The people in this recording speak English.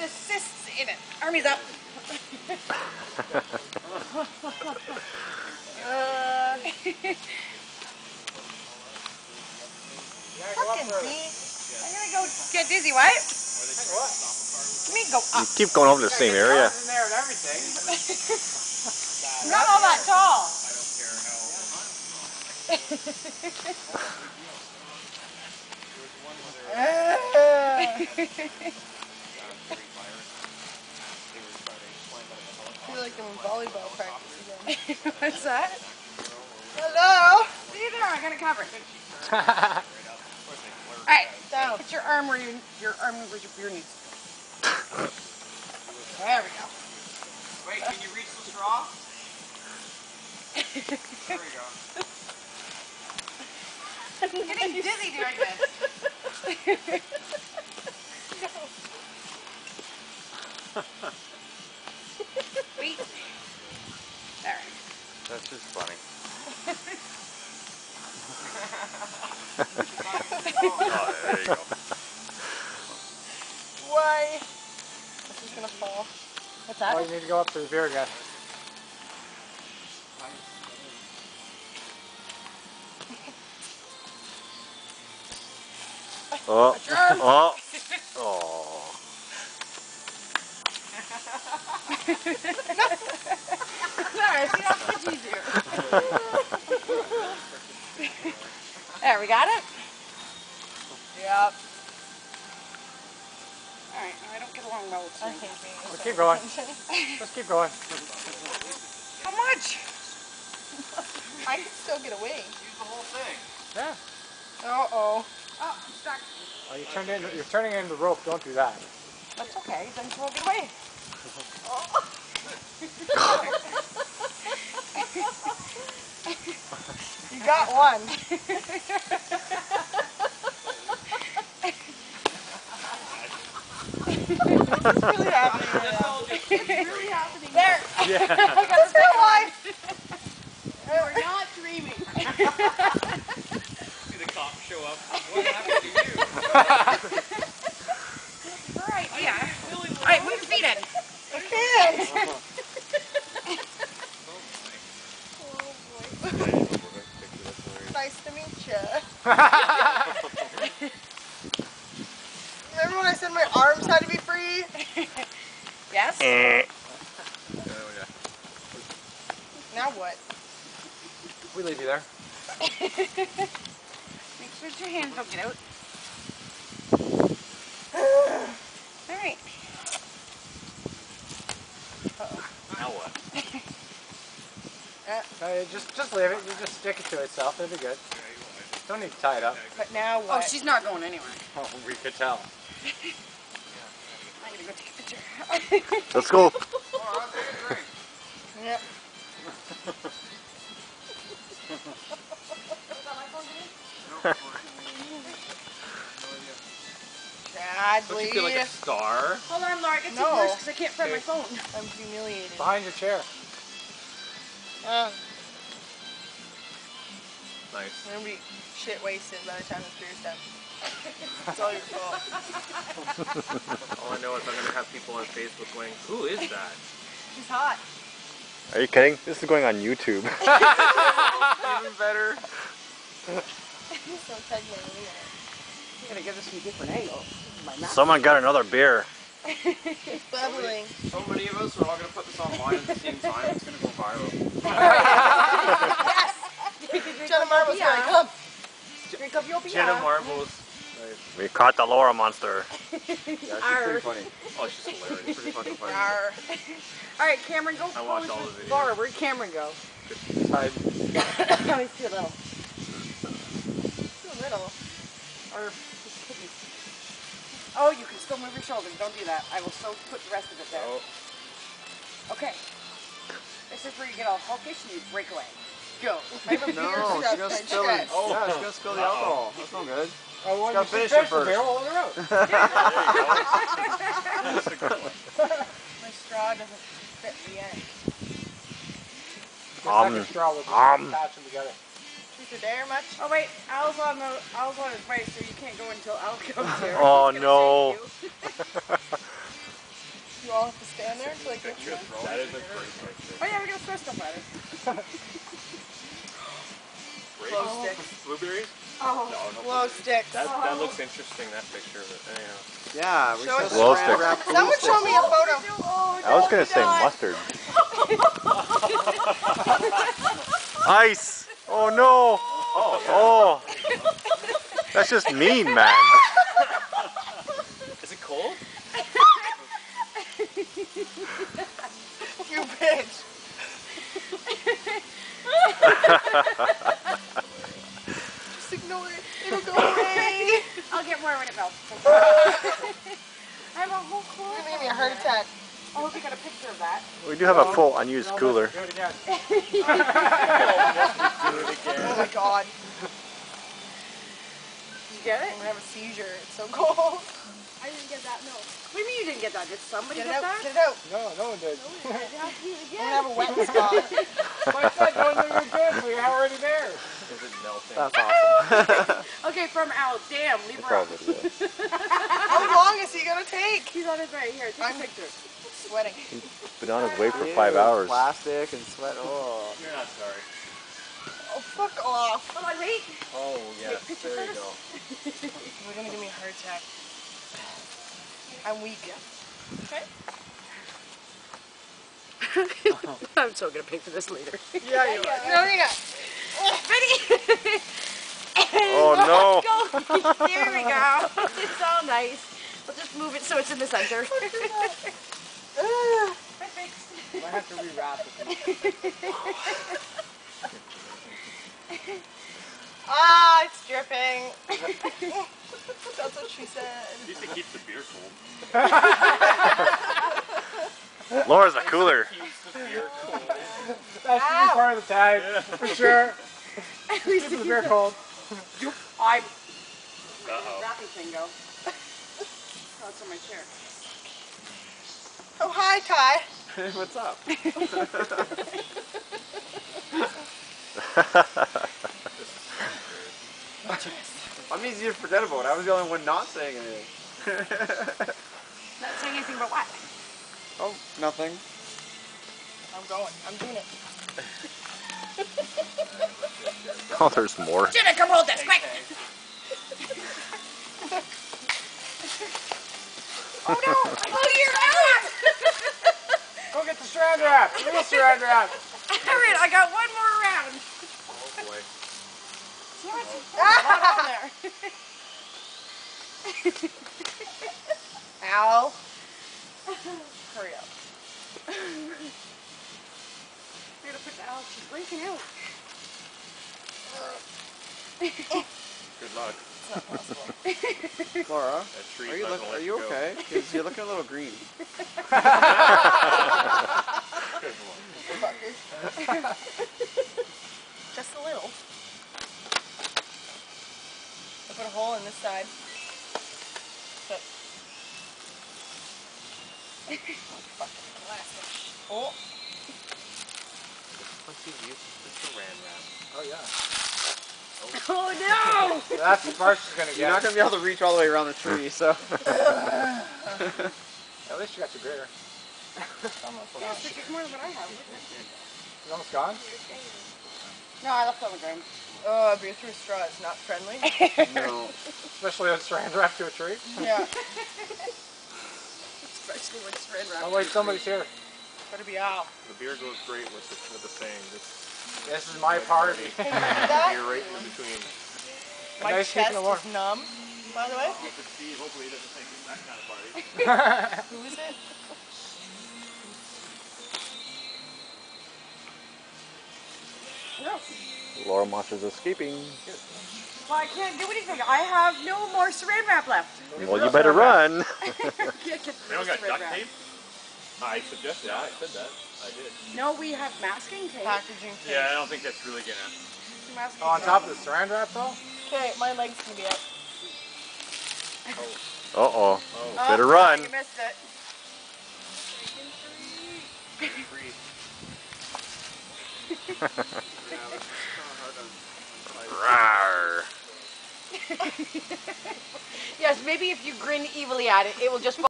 assists in it. Army's up. Fucking D. I'm gonna go get dizzy, what? What? Me go up. You keep going over the same area. In there and everything. I'm not all that tall. I feel like I'm in volleyball practice again. What's that? Hello? See there, I got it covered. Alright, down. Put your arm where your arm where your knees. There we go. Wait, can you reach the straw? There we go. I'm getting dizzy doing this. Wait. There. That's just funny. Oh, there you go. Why? This is gonna fall. What's that? Oh, you need to go up to the beer again. Oh. Oh. Oh. There, see, that's much easier. There, we got it? Yep. Alright, I don't get along well with I you. hate being Well, keep going. Just keep going. How much? I can still get away. Use the whole thing. Yeah. Uh-oh. Oh, I'm stuck. Oh, you're turning into the rope. Don't do that. That's okay, then you won't get away. You got one. What's really happening right now? It's really happening. There! Yeah. I got It's real life. We're not dreaming. See the cops show up. What happened to you? Alright, yeah. Alright, move your feet in. I can't. Nice to meet you. Remember when I said my arms had to be free? Yes? Now what? We leave you there. Make sure your hands don't get out. Alright. Now what? Just leave it. You just stick it to itself. It'll be good. Don't need to tie it up. But now Oh, what? she's not going anywhere. Oh, we could tell. I'm gonna go take a picture. Let's go. Yep. Don't you feel like a star? Hold on, Laura, get some No. first because I can't find my phone. I'm humiliated. Behind your chair. Nice. I'm gonna be shit wasted by the time this beer's done. It's all your fault. All I know is I'm going to have people on Facebook going, who is that? She's hot. Are you kidding? This is going on YouTube. Even better. So technically, I'm gonna give this some different angles. Someone got another beer. it's bubbling. So many of us are all going to put this online at the same time. It's going to go viral. Yes! Jenna Marbles gonna come. Drink up your beer. Jenna Marbles. We caught the Laura monster. Yeah, she's pretty funny. Oh, she's hilarious. Pretty fucking funny. Arr. Alright, Cameron, go I watched pose all with the videos. Laura. Where'd Cameron go? Side. Let me see a little. Too little. Or just kidneys. Oh, you can still move your shoulders. Don't do that. I will still put the rest of it there. Oh. Okay. This is where you get all hawkish and you break away. Go. I have a beer No, stress she's gonna my spill it. chest. Oh, yeah, she's gonna spill the alcohol. That's not good. Oh, well, Gotta you finish should it first. the barrel on the road. That's a good one. My straw doesn't fit the end. Second straw will patch them together. Truth or dare much? Oh wait, Al's on his way, so you can't go until Al comes here. Oh, He's gonna no. save you. Oh yeah, we're gonna throw stuff at it. Glow sticks. Blueberries? Oh. Glow sticks. That looks interesting, that picture of it. Anyhow. Yeah, we Show should us Glow saran sticks. wrap Someone show me a photo. I was gonna say mustard. Ice! Oh no! Oh! That's just mean, man. Is it cold? You bitch. Just ignore it. It'll go away. I'll get more when it melts. I have a whole You're cooler. gonna give me a heart attack. I hope you got a picture of that. We do have a full unused cooler. Do it again. Oh my god. Did you get it? I'm gonna have a seizure. It's so cold. I didn't get that, no. What do you mean you didn't get that? Did somebody Get it get out. that? Get it out. No, no one did. I'm gonna have a wet spot. Well, I said no one knew you were good, so you're already there. Is it melting? That's awesome. Okay, from Al. Damn, leave It's her all up. video. How long is he gonna take? He's on his right here. Take I'm- a picture. Sweating. Been on his way for Ew, 5 hours. Plastic and sweat. Oh. You're not sorry. Oh, fuck off. Hold on, wait. Oh, yes. picture There you first. go. You're gonna give me a heart attack. I'm weak. Okay? I'm so gonna pay for this later. Yeah, you are. No, you got. Ready? Oh no! Go. There we go. It's all nice. We'll just move it so it's in the center. Perfect. I have to rewrap it. Ah, it's dripping. That's what she said. At least it keeps the beer cold. Laura's a cooler. Keeps the beer cold. That should be part of the tag, for sure. At least Keep the beer cold. I'm Uh-oh. wrapping thing go. Oh, it's on my chair. Oh, hi, Ty. What's up? I'm easy to forget about. I was the only one not saying anything. Not saying anything but what? Oh, nothing. I'm going. I'm doing it. Oh, there's more. Jenna, come hold this, quick! Oh no! Oh, you're out! Go get the saran wrap. Little saran wrap. Alright, I got one more round. Oh, boy. See what's hot on there. Ow. Hurry up. We're gonna put that out. She's breaking out. Good luck. It's not possible. Laura, That tree's are you, not gonna let are you you go. okay? Because you're looking a little green. Just a little. I put a hole in this side. But fucking plastic. Oh. Let's see you. It's saran wrap. Oh, yeah. Oh no! That's the part she's going to You're get. not going to be able to reach all the way around the tree, so. At least you got your beer. Almost Yeah, gone. it's more than what I have. It's almost gone? No, I left it on the ground. Oh, beer through a straw is not friendly. No. Especially when it's saran wrapped to a tree. Yeah. Especially when it's red Oh, wait, somebody's here. Better be Al. The beer goes great with the saying. This is my party. Hey, you see that? Beer right in between. My Nice chest speaking of water. is numb, by the way. If it's Steve, hopefully he doesn't think it's that kind of party. Who is it? No. Laura Monster's escaping. Well, I can't do anything. I have no more saran wrap left. Well, you better run. I can't get the We don't got saran duct wrap. tape? I suggested that. I said that. I did. No, we have masking tape. Packaging tape. Yeah, I don't think that's really gonna. Masking Oh, on tape. top of the saran wrap, though? Okay, my leg's gonna be up. Uh-oh. Oh, Better run. You missed it. free. Rawr. Yes, maybe if you grin evilly at it, it will just fall.